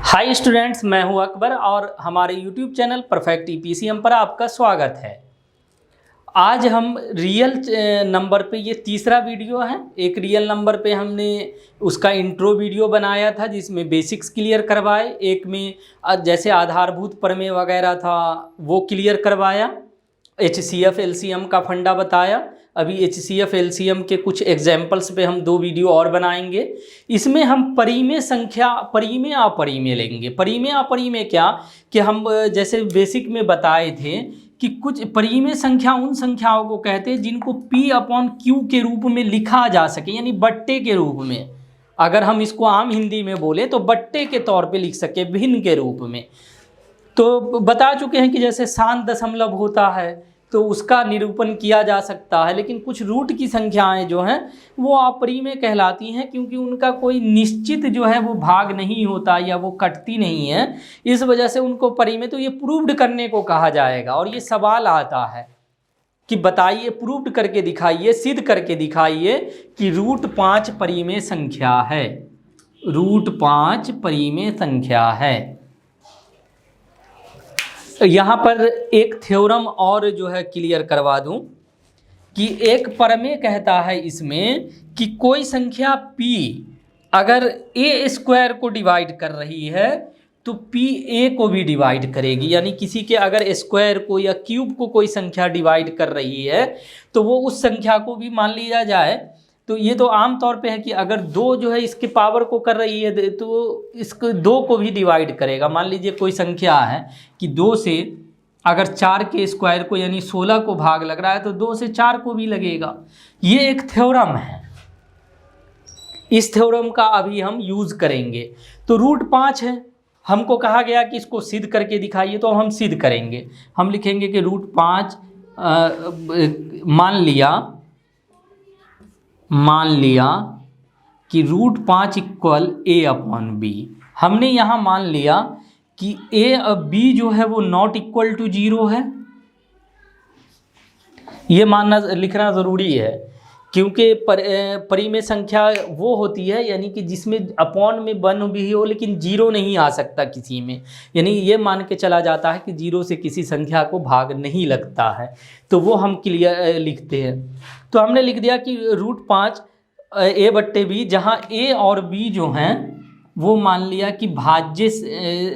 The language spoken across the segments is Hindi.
हाय स्टूडेंट्स, मैं हूं अकबर और हमारे यूट्यूब चैनल परफेक्ट ईपीसीएम पर आपका स्वागत है। आज हम रियल नंबर पे ये तीसरा वीडियो है। एक रियल नंबर पे हमने उसका इंट्रो वीडियो बनाया था जिसमें बेसिक्स क्लियर करवाए, एक में जैसे आधारभूत प्रमेय वगैरह था वो क्लियर करवाया, HCF LCM का फंडा बताया। अभी HCF LCM के कुछ एग्जाम्पल्स पे हम 2 वीडियो और बनाएंगे। इसमें हम परिमेय संख्या, परिमेय अपरिमेय लेंगे। परिमेय अपरिमेय क्या कि हम जैसे बेसिक में बताए थे कि कुछ परिमेय संख्या उन संख्याओं को कहते हैं जिनको P/Q के रूप में लिखा जा सके, यानी बट्टे के रूप में। अगर हम इसको आम हिंदी में बोले तो बट्टे के तौर पे लिख सके, भिन्न के रूप में। तो बता चुके हैं कि जैसे शांत दशमलव होता है तो उसका निरूपण किया जा सकता है, लेकिन कुछ रूट की संख्याएं जो हैं वो अपरिमेय कहलाती हैं क्योंकि उनका कोई निश्चित जो है वो भाग नहीं होता या वो कटती नहीं है, इस वजह से उनको परिमेय। तो ये प्रूव्ड करने को कहा जाएगा और ये सवाल आता है कि बताइए, प्रूव्ड करके दिखाइए, सिद्ध करके दिखाइए कि √5 परिमेय संख्या है। √5 परिमेय संख्या है। यहाँ पर एक थ्योरम और जो है क्लियर करवा दूं कि एक प्रमेय कहता है इसमें कि कोई संख्या p अगर a² को डिवाइड कर रही है तो p a को भी डिवाइड करेगी। यानी किसी के अगर स्क्वायर को या क्यूब को कोई संख्या डिवाइड कर रही है तो वो उस संख्या को भी मान लिया जाए। तो ये तो आम तौर पे है कि अगर 2 जो है इसके पावर को कर रही है तो इसको 2 को भी डिवाइड करेगा। मान लीजिए कोई संख्या है कि 2 से अगर 4 के स्क्वायर को यानी 16 को भाग लग रहा है तो 2 से 4 को भी लगेगा। ये एक थ्योरम है, इस थ्योरम का अभी हम यूज करेंगे। तो √5 है, हमको कहा गया कि इसको सिद्ध करके दिखाइए, तो हम सिद्ध करेंगे। हम लिखेंगे कि √5 मान लिया कि √5 = a/b। हमने यहाँ मान लिया कि a/b जो है वो नॉट इक्वल टू 0 है। ये मानना, लिखना ज़रूरी है क्योंकि परिमेय संख्या वो होती है यानी कि जिसमें अपॉन में 1 भी हो लेकिन 0 नहीं आ सकता किसी में। यानी ये मान के चला जाता है कि 0 से किसी संख्या को भाग नहीं लगता है, तो वो हम क्लियर लिखते हैं। तो हमने लिख दिया कि √5 a/b, जहाँ a और b जो हैं वो मान लिया कि भाज्य,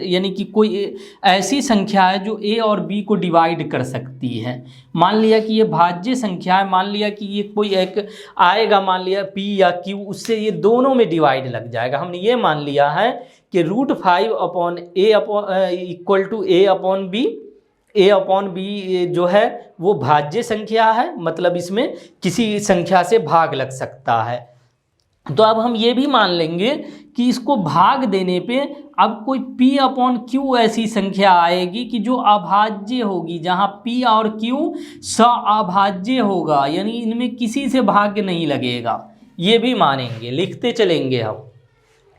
यानी कि कोई ऐसी संख्या है जो a और b को डिवाइड कर सकती है। मान लिया कि ये भाज्य संख्या है, मान लिया कि ये कोई एक आएगा, मान लिया p या q, उससे ये दोनों में डिवाइड लग जाएगा। हमने ये मान लिया है कि √5/a/b जो है वो भाज्य संख्या है, मतलब इसमें किसी संख्या से भाग लग सकता है। तो अब हम ये भी मान लेंगे कि इसको भाग देने पे अब कोई P/Q ऐसी संख्या आएगी कि जो अभाज्य होगी, जहाँ P और Q अभाज्य होगा, यानी इनमें किसी से भाग्य नहीं लगेगा। ये भी मानेंगे, लिखते चलेंगे हम।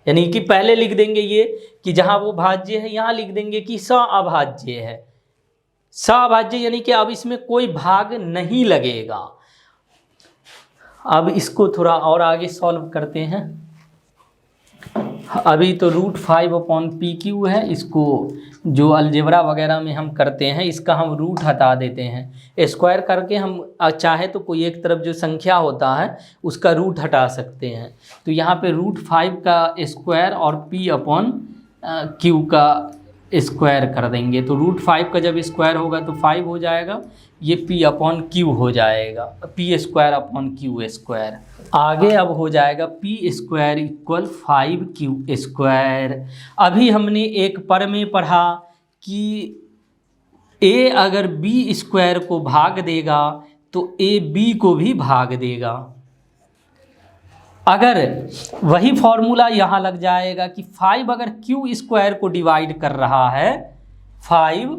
यानी कि पहले लिख देंगे ये कि जहाँ वो भाज्य है यहाँ लिख देंगे कि अभाज्य है। अभाज्य यानी कि अब इसमें कोई भाग नहीं लगेगा। अब इसको थोड़ा और आगे सॉल्व करते हैं। अभी तो √5/PQ है, इसको जो अलजेब्रा वगैरह में हम करते हैं इसका हम रूट हटा देते हैं। स्क्वायर करके हम चाहे तो कोई एक तरफ जो संख्या होता है उसका रूट हटा सकते हैं। तो यहाँ पे √5 का स्क्वायर और P/Q का स्क्वायर कर देंगे। तो √5 का जब स्क्वायर होगा तो 5 हो जाएगा, ये P/Q हो जाएगा, P²/Q²। आगे अब हो जाएगा P² = 5Q²। अभी हमने एक प्रमेय पढ़ा कि A अगर B² को भाग देगा तो A B को भी भाग देगा। अगर वही फॉर्मूला यहाँ लग जाएगा कि 5 अगर Q² को डिवाइड कर रहा है, 5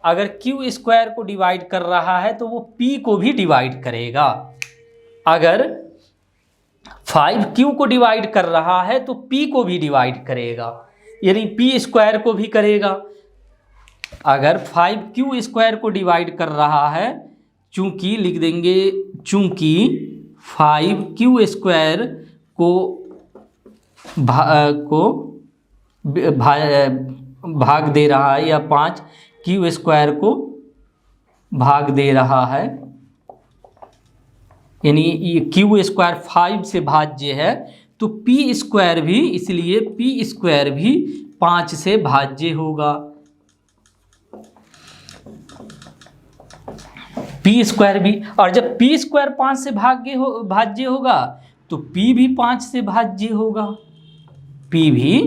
अगर Q² को डिवाइड कर रहा है तो वो P को भी डिवाइड करेगा। अगर 5 Q को डिवाइड कर रहा है तो P को भी डिवाइड करेगा, यानी P² को भी करेगा। अगर 5 Q² को डिवाइड कर रहा है, चूंकि लिख देंगे, चूंकि 5 Q² को भाग दे रहा है, या 5 क्यू स्क्वायर को भाग दे रहा है, यानी ये क्यू स्क्वायर 5 से भाज्य है, तो पी स्क्वायर भी, इसलिए पी स्क्वायर भी 5 से भाज्य होगा। पी स्क्वायर भी, और जब पी स्क्वायर 5 से भाज्य होगा तो पी भी 5 से भाज्य होगा, पी भी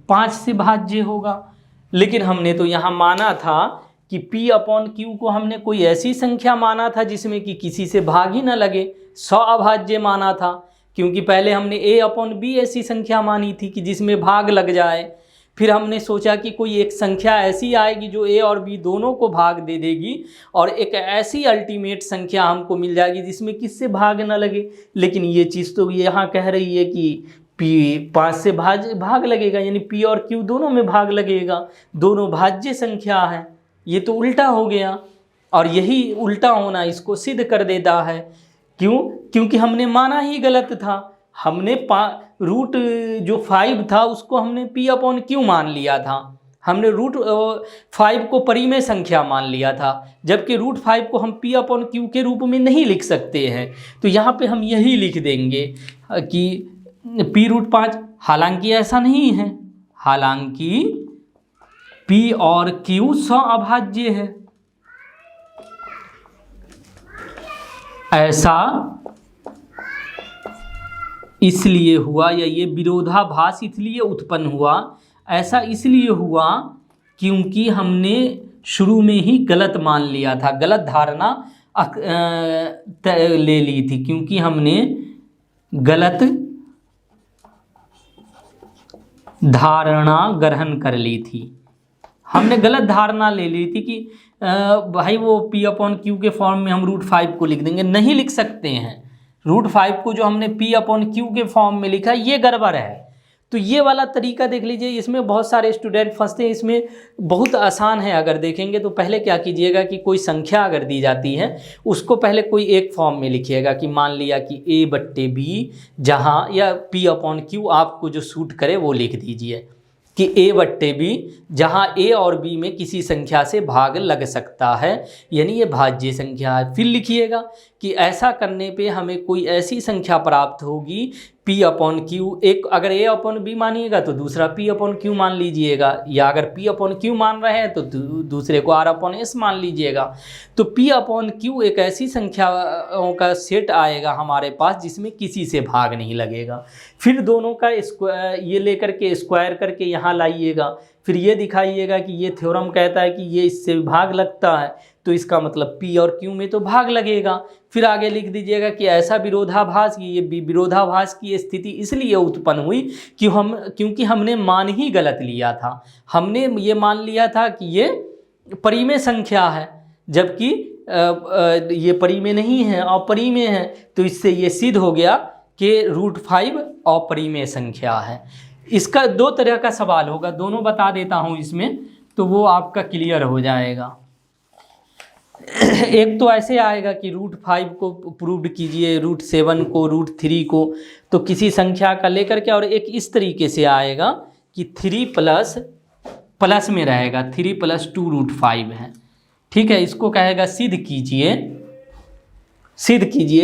5 से भाज्य होगा। लेकिन हमने तो यहाँ माना था कि P अपॉन Q को हमने कोई ऐसी संख्या माना था जिसमें कि किसी से भाग ही ना लगे, 100 अभाज्य माना था, क्योंकि पहले हमने A अपॉन B ऐसी संख्या मानी थी कि जिसमें भाग लग जाए। फिर हमने सोचा कि कोई एक संख्या ऐसी आएगी जो A और B दोनों को भाग दे देगी, और एक ऐसी अल्टीमेट संख्या हमको मिल जाएगी जिसमें किससे भाग ना लगे। लेकिन ये चीज़ तो यहाँ कह रही है कि P 5 से भाग लगेगा, यानी P और Q दोनों में भाग लगेगा, दोनों भाज्य संख्या है। ये तो उल्टा हो गया, और यही उल्टा होना इसको सिद्ध कर देता है। क्यों? क्योंकि हमने माना ही गलत था। हमने रूट जो 5 था उसको हमने P अपॉन Q मान लिया था, हमने रूट 5 को परिमेय संख्या मान लिया था, जबकि रूट 5 को हम P अपॉन Q के रूप में नहीं लिख सकते हैं। तो यहाँ पे हम यही लिख देंगे कि P रूट 5, हालांकि ऐसा नहीं है, हालांकि P और Q 100 अभाज्य है। ऐसा इसलिए हुआ, या ये विरोधाभास इसलिए उत्पन्न हुआ, ऐसा इसलिए हुआ क्योंकि हमने शुरू में ही गलत मान लिया था, गलत धारणा ले ली थी, क्योंकि हमने गलत धारणा ग्रहण कर ली थी। हमने गलत धारणा ले ली थी कि भाई वो P अपॉन Q के फॉर्म में हम रूट 5 को लिख देंगे। नहीं लिख सकते हैं, रूट 5 को जो हमने P अपॉन Q के फॉर्म में लिखा ये गड़बड़ है। तो ये वाला तरीका देख लीजिए, इसमें बहुत सारे स्टूडेंट फंसते हैं। इसमें बहुत आसान है, अगर देखेंगे तो पहले क्या कीजिएगा कि कोई संख्या अगर दी जाती है उसको पहले कोई एक फॉर्म में लिखिएगा कि मान लिया कि A/B, जहाँ या P अपॉन Q आपको जो सूट करे वो लिख दीजिए कि A/B, जहाँ A और B में किसी संख्या से भाग लग सकता है, यानी ये भाज्य संख्या है। फिर लिखिएगा कि ऐसा करने पे हमें कोई ऐसी संख्या प्राप्त होगी P अपॉन Q, एक अगर A अपॉन B मानिएगा तो दूसरा P अपॉन Q मान लीजिएगा, या अगर P अपॉन Q मान रहे हैं तो दूसरे को R अपॉन S मान लीजिएगा। तो P अपॉन Q एक ऐसी संख्याओं का सेट आएगा हमारे पास जिसमें किसी से भाग नहीं लगेगा। फिर दोनों का ये लेकर के स्क्वायर करके यहाँ लाइएगा, फिर ये दिखाइएगा कि ये थ्योरम कहता है कि ये इससे भाग लगता है, तो इसका मतलब P और Q में तो भाग लगेगा। फिर आगे लिख दीजिएगा कि ऐसा विरोधाभास, ये विरोधाभास की स्थिति इसलिए उत्पन्न हुई क्योंकि हमने मान ही गलत लिया था। हमने ये मान लिया था कि ये परिमेय संख्या है, जबकि ये परिमेय नहीं है, अपरिमेय है। तो इससे ये सिद्ध हो गया कि रूट 5 अपरिमेय संख्या है। इसका 2 तरह का सवाल होगा, दोनों बता देता हूँ इसमें, तो वो आपका क्लियर हो जाएगा। एक तो ऐसे आएगा कि रूट 5 को प्रूव्ड कीजिए, रूट 7 को, रूट 3 को, तो किसी संख्या का लेकर के, और एक इस तरीके से आएगा कि 3 प्लस में रहेगा, 3 + 2 रूट 5 है। ठीक है, इसको कहेगा सिद्ध कीजिए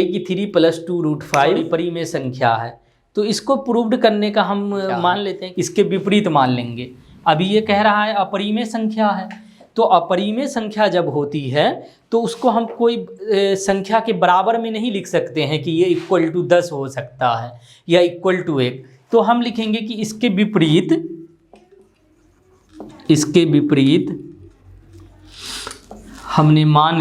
कि 3 + 2 रूट 5 परिमेय संख्या है। तो इसको प्रूव्ड करने का हम मान लेते हैं, इसके विपरीत मान लेंगे। अभी ये कह रहा है अपरिमेय संख्या है, तो अपरिमेय संख्या जब होती है तो उसको हम कोई संख्या के बराबर में नहीं लिख सकते हैं कि ये इक्वल टू 10 हो सकता है या इक्वल टू 1। तो हम लिखेंगे कि इसके विपरीत हमने मान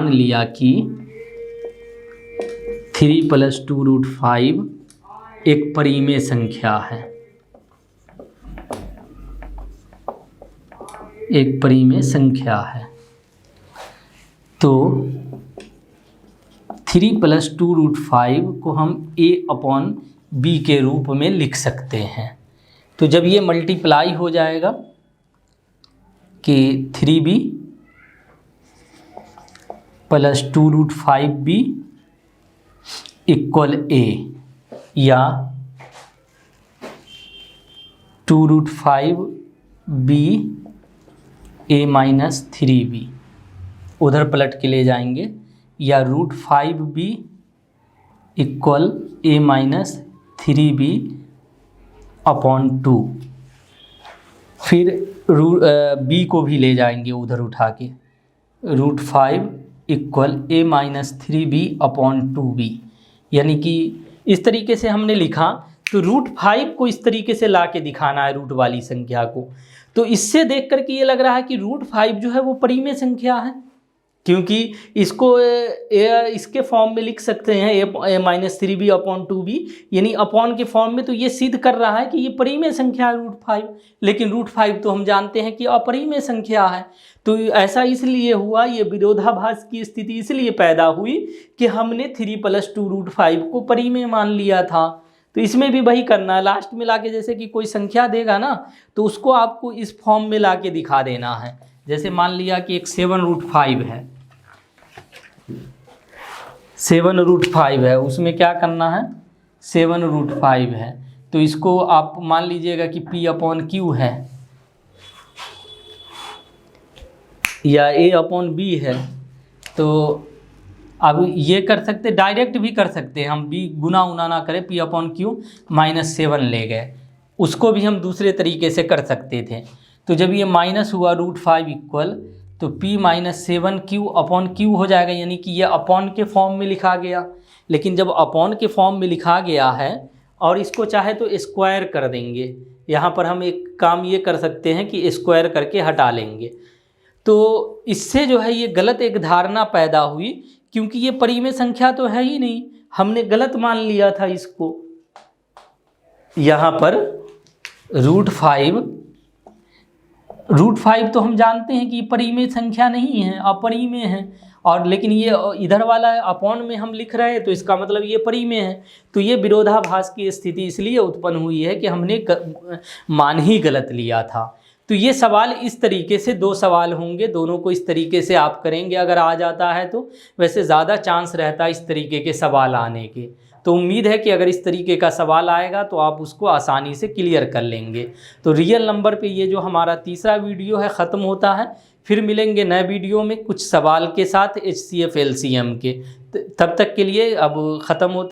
लिया कि 3 + 2 रूट 5 एक परिमेय संख्या है, एक परिमेय संख्या है। तो 3 + 2 रूट 5 को हम A अपॉन B के रूप में लिख सकते हैं। तो जब ये मल्टीप्लाई हो जाएगा कि 3B + 2 रूट 5B = A, या 2√5b a माइनस 3b उधर पलट के ले जाएंगे, या √5b equal a minus 3b upon 2। फिर b को भी ले जाएंगे उधर उठा के, √5 equal a minus 3b upon 2b। यानी कि इस तरीके से हमने लिखा, तो √5 को इस तरीके से ला के दिखाना है रूट वाली संख्या को। तो इससे देख करके ये लग रहा है कि √5 जो है वो परिमेय संख्या है, क्योंकि इसको इसके फॉर्म में लिख सकते हैं a minus 3b upon 2b, यानी अपॉन के फॉर्म में। तो ये सिद्ध कर रहा है कि ये परिमेय संख्या है √5, लेकिन √5 तो हम जानते हैं कि अपरिमेय संख्या है। तो ऐसा इसलिए हुआ, ये विरोधाभास की स्थिति इसलिए पैदा हुई कि हमने 3 + 2√5 को परिमेय मान लिया था। तो इसमें भी वही करना है, लास्ट में लाके जैसे कि कोई संख्या देगा ना, तो उसको आपको इस फॉर्म में लाके दिखा देना है। जैसे मान लिया कि एक 7√5 है, 7√5 है, उसमें क्या करना है, 7√5 है, तो इसको आप मान लीजिएगा कि p अपॉन q है या a अपॉन b है। तो अब ये कर सकते, डायरेक्ट भी कर सकते हैं हम, b गुना उना ना करें, p अपॉन q -7 ले गए, उसको भी हम दूसरे तरीके से कर सकते थे। तो जब ये माइनस हुआ √5 इक्वल, तो p -7 q अपॉन q हो जाएगा, यानी कि ये अपॉन के फॉर्म में लिखा गया। लेकिन जब अपॉन के फॉर्म में लिखा गया है और इसको चाहे तो स्क्वायर कर देंगे, यहाँ पर हम एक काम ये कर सकते हैं कि स्क्वायर करके हटा लेंगे। तो इससे जो है ये गलत एक धारणा पैदा हुई, क्योंकि ये परिमेय संख्या तो है ही नहीं, हमने गलत मान लिया था इसको। यहाँ पर √5 तो हम जानते हैं कि परिमेय संख्या नहीं है, अपरिमेय है, और लेकिन ये इधर वाला अपॉन में हम लिख रहे हैं, तो इसका मतलब ये परिमेय है। तो ये विरोधाभास की स्थिति इसलिए उत्पन्न हुई है कि हमने मान ही गलत लिया था। तो ये सवाल इस तरीके से 2 सवाल होंगे, दोनों को इस तरीके से आप करेंगे अगर आ जाता है तो। वैसे ज़्यादा चांस रहता है इस तरीके के सवाल आने के। तो उम्मीद है कि अगर इस तरीके का सवाल आएगा तो आप उसको आसानी से क्लियर कर लेंगे। तो रियल नंबर पे ये जो हमारा तीसरा वीडियो है ख़त्म होता है। फिर मिलेंगे नए वीडियो में कुछ सवाल के साथ HCF LCM के। तब तक के लिए अब ख़त्म होता